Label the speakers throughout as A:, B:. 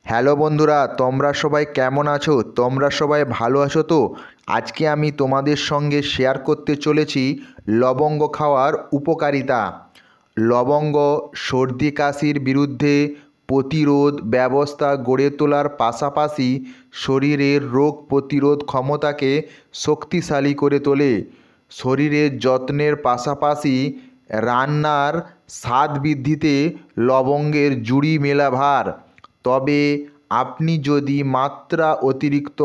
A: Hello বন্ধুরা, তোমরা সবাই কেমন আছো? তোমরা সবাই ভালো আছো তো? আজকে আমি তোমাদের সঙ্গে শেয়ার করতে চলেছি লবঙ্গ খাওয়ার উপকারিতা। লবঙ্গ সর্দি কাশির বিরুদ্ধে প্রতিরোধ ব্যবস্থা গড়ে তোলার পাশাপাশি শরীরের রোগ প্রতিরোধ ক্ষমতাকে শক্তিশালী করে তোলে। শরীরের যত্নের পাশাপাশি রান্নার স্বাদ বৃদ্ধিতে লবঙ্গের জুড়ি মেলা ভার। তবে আপনি যদি মাত্রা অতিরিক্ত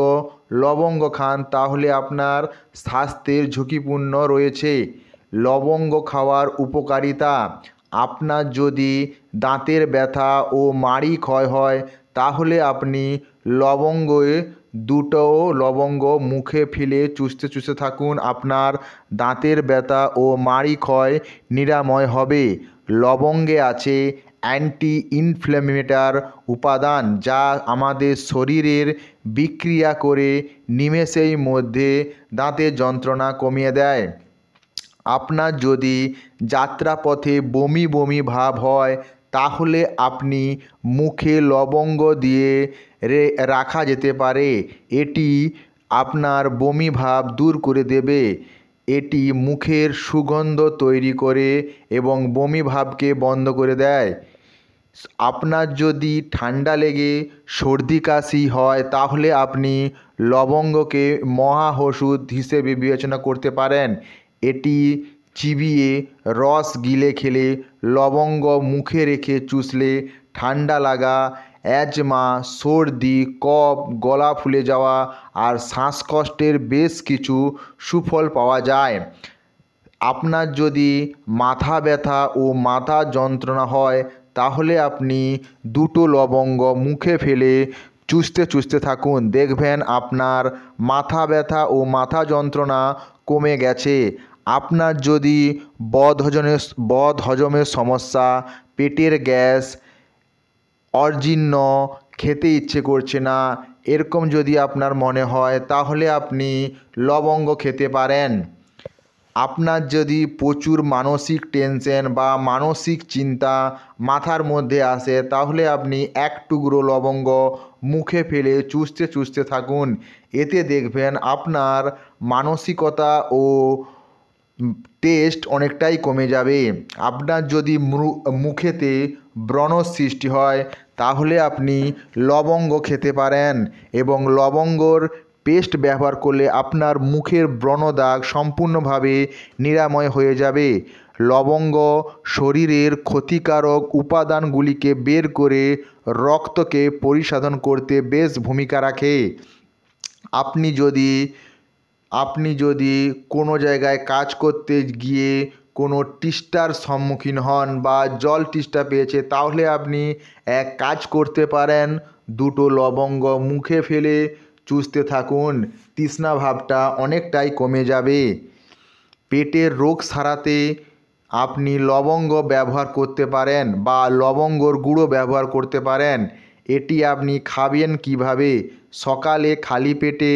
A: লবঙ্গ খান তাহলে আপনার স্বাস্থ্যের ঝুঁকিপূর্ণ রয়েছে। লবঙ্গ খাওয়ার উপকারিতা: আপনার যদি দাঁতের ব্যথা ও মাড়ি ক্ষয় হয় তাহলে আপনি লবঙ্গে দুটো লবঙ্গ মুখে ফেলে চুষতে চুষতে থাকুন, আপনার দাঁতের ব্যথা ও মাড়ি ক্ষয় নিরাময় হবে। লবঙ্গে আছে অ্যান্টি ইনফ্ল্যামেটরি উপাদান যা আমাদের শরীরের বিক্রিয়া করে নিমেষের মধ্যে দাঁতের যন্ত্রণা কমিয়ে দেয়। আপনার যদি যাত্রাপথে বমি বমি ভাব হয় তাহলে আপনি মুখে লবঙ্গ দিয়ে রাখা যেতে পারে, এটি আপনার বমি ভাব দূর করে দেবে। এটি মুখের সুগন্ধ তৈরি করে এবং বমি ভাবকে বন্ধ করে দেয়। আপনার যদি ঠান্ডা লেগে সর্দি কাশি হয় তাহলে আপনি লবঙ্গকে মহা ওষুধ হিসেবে বিবেচনা করতে পারেন। এটি চিবিয়ে রস গিলে খেলে, লবঙ্গ মুখে রেখে চুষলে ঠান্ডা লাগা, অ্যাজমা, সর্দি, কফ, গলা ফুলে যাওয়া আর শ্বাসকষ্টের বেশ কিছু সুফল পাওয়া যায়। আপনার যদি মাথা ব্যথা ও মাথা যন্ত্রণা হয় তাহলে আপনি দুটো লবঙ্গ মুখে ফেলে চুষতে চুষতে থাকুন, দেখবেন আপনার মাথা ব্যথা ও মাথা যন্ত্রণা কমে গেছে। আপনার যদি বদহজমের সমস্যা, পেটের গ্যাস, অজীর্ণ, খেতে ইচ্ছে করছে না, এরকম যদি আপনার মনে হয় তাহলে আপনি লবঙ্গ খেতে পারেন। আপনার যদি প্রচুর মানসিক টেনশন বা মানসিক চিন্তা মাথার মধ্যে আসে তাহলে আপনি এক টুকরো লবঙ্গ মুখে ফেলে চুষতে চুষতে থাকুন, এতে দেখবেন আপনার মানসিকতা ও টেস্ট অনেকটাই কমে যাবে। আপনার যদি মুখেতে ব্রণ সৃষ্টি হয় তাহলে আপনি লবঙ্গ খেতে পারেন এবং লবঙ্গর পেস্ট ব্যবহার করলে আপনার মুখের ব্রণ দাগ সম্পূর্ণভাবে নিরাময় হয়ে যাবে। লবঙ্গ শরীরের ক্ষতিকারক উপাদানগুলিকে বের করে রক্তকে পরিশোধন করতে বেশ ভূমিকা রাখে। আপনি যদি কোনো জায়গায় কাজ করতে গিয়ে কোনো তেষ্টার সম্মুখীন হন বা জল তেষ্টা পেয়েছে তাহলে আপনি এক কাজ করতে পারেন, দুটো লবঙ্গ মুখে ফেলে চুষতে থাকুন, তৃষ্ণা ভাবটা অনেকটাই কমে যাবে। পেটের রোগ সারাতে আপনি লবঙ্গ ব্যবহার করতে পারেন বা লবঙ্গর গুঁড়ো ব্যবহার করতে পারেন। এটি আপনি খাবেন কিভাবে: সকালে খালি পেটে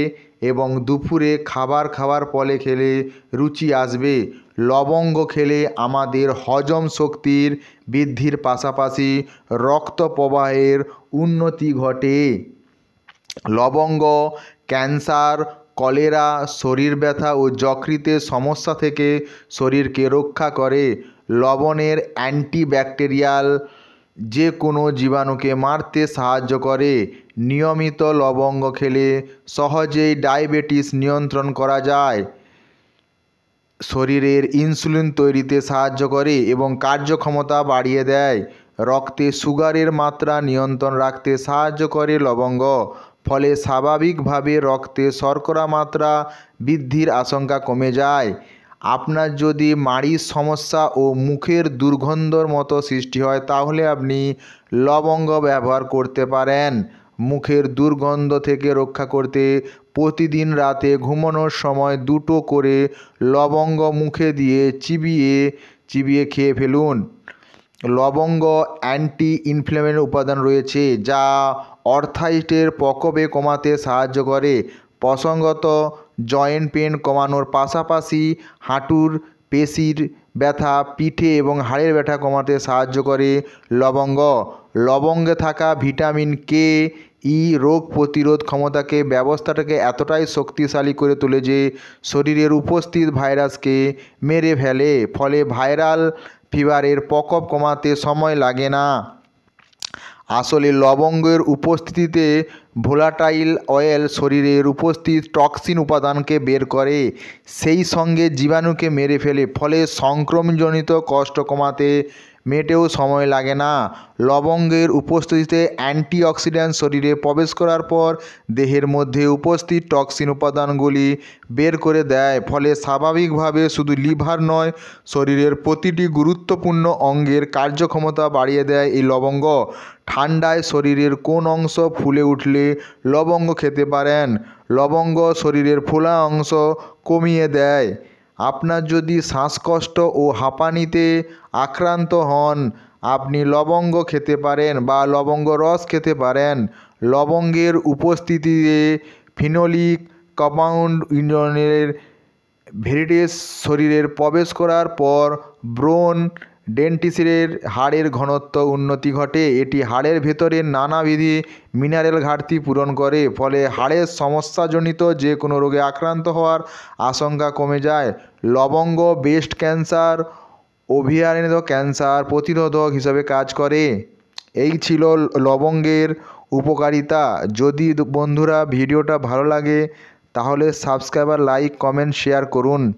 A: এবং দুপুরে খাবার খাওয়ার পরে খেলে রুচি আসবে। লবঙ্গ খেলে আমাদের হজম শক্তির বৃদ্ধির পাশাপাশি রক্ত প্রবাহের উন্নতি ঘটে। লবঙ্গ ক্যান্সার, কলেরা, শরীর ব্যথা ও যকৃতের সমস্যা থেকে শরীরকে রক্ষা করে। লবণের অ্যান্টিব্যাকটেরিয়াল যে কোনো জীবাণুকে মারতে সাহায্য করে। নিয়মিত লবঙ্গ খেলে সহজেই ডায়াবেটিস নিয়ন্ত্রণ করা যায়। শরীরের ইনসুলিন তৈরিতে সাহায্য করে এবং কার্যক্ষমতা বাড়িয়ে দেয়। রক্তে সুগারের মাত্রা নিয়ন্ত্রণ রাখতে সাহায্য করে লবঙ্গ, ফলে স্বাভাবিকভাবে রক্তে শর্করা মাত্রা বৃদ্ধির আশঙ্কা কমে যায়। আপনার যদি মাড়ির সমস্যা ও মুখের দুর্গন্ধর মতো সৃষ্টি হয় তাহলে আপনি লবঙ্গ ব্যবহার করতে পারেন। মুখের দুর্গন্ধ থেকে রক্ষা করতে প্রতিদিন রাতে ঘুমানোর সময় দুটো করে লবঙ্গ মুখে দিয়ে চিবিয়ে চিবিয়ে খেয়ে ফেলুন। লবঙ্গ অ্যান্টি ইনফ্ল্যামেটরি উপাদান রয়েছে যা আর্থ্রাইটিসের প্রকোপ কমাতে সাহায্য করে। প্রসঙ্গত জয়েন্ট পেন কমানোর পাশাপাশি হাঁটুর পেশির ব্যথা, পিঠে এবং হাড়ের ব্যথা কমাতে সাহায্য করে লবঙ্গ। লবঙ্গে থাকা ভিটামিন কে ই রোগ প্রতিরোধ ব্যবস্থাটাকে এতটাই শক্তিশালী করে তোলে যে শরীরের উপস্থিত ভাইরাসকে মেরে ফেলে, ফলে ভাইরাল ফিভারের প্রকোপ কমাতে সময় লাগে না। আসলে লবঙ্গের উপস্থিতিতে ভোলাটাইল অয়েল শরীরের উপস্থিত টক্সিন উপাদানকে বের করে, সেই সঙ্গে জীবাণুকে মেরে ফেলে, ফলে সংক্রমণজনিত কষ্ট কমাতে মেটেও সময় লাগে না। লবঙ্গের উপস্থিতিতে অ্যান্টিঅক্সিডেন্ট শরীরে প্রবেশ করার পর দেহের মধ্যে উপস্থিত টক্সিন উপাদানগুলি বের করে দেয়, ফলে স্বাভাবিকভাবে শুধু লিভার নয়, শরীরের প্রতিটি গুরুত্বপূর্ণ অঙ্গের কার্যক্ষমতা বাড়িয়ে দেয় এই লবঙ্গ। ঠান্ডায় শরীরের কোন অংশ ফুলে উঠলে লবঙ্গ খেতে পারেন? লবঙ্গ শরীরের ফোলা অংশ কমিয়ে দেয়। আপনার যদি শ্বাসকষ্ট ও হাঁপানিতে আক্রান্ত হন, আপনি লবঙ্গ খেতে পারেন বা লবঙ্গ রস খেতে পারেন। লবঙ্গের উপস্থিতিতে ফিনোলিক কম্পাউন্ড ইউনিয়নের ভেরিটেস শরীরে প্রবেশ করার পর ব্রোন ডেন্টিসের হাড়ের ঘনত্ব উন্নতি ঘটে। এটি হাড়ের ভেতরের নানাবিধ মিনারেল ঘাটতি পূরণ করে, ফলে হাড়ের সমস্যাজনিত যে কোনো রোগে আক্রান্ত হওয়ার আশঙ্কা কমে যায়। লবঙ্গ ব্রেস্ট ক্যান্সার, ওভারিয়ান ক্যান্সার প্রতিরোধক হিসেবে কাজ করে। এই ছিল লবঙ্গের উপকারিতা। যদি বন্ধুরা ভিডিওটা ভালো লাগে তাহলে সাবস্ক্রাইব, লাইক, কমেন্ট, শেয়ার করুন।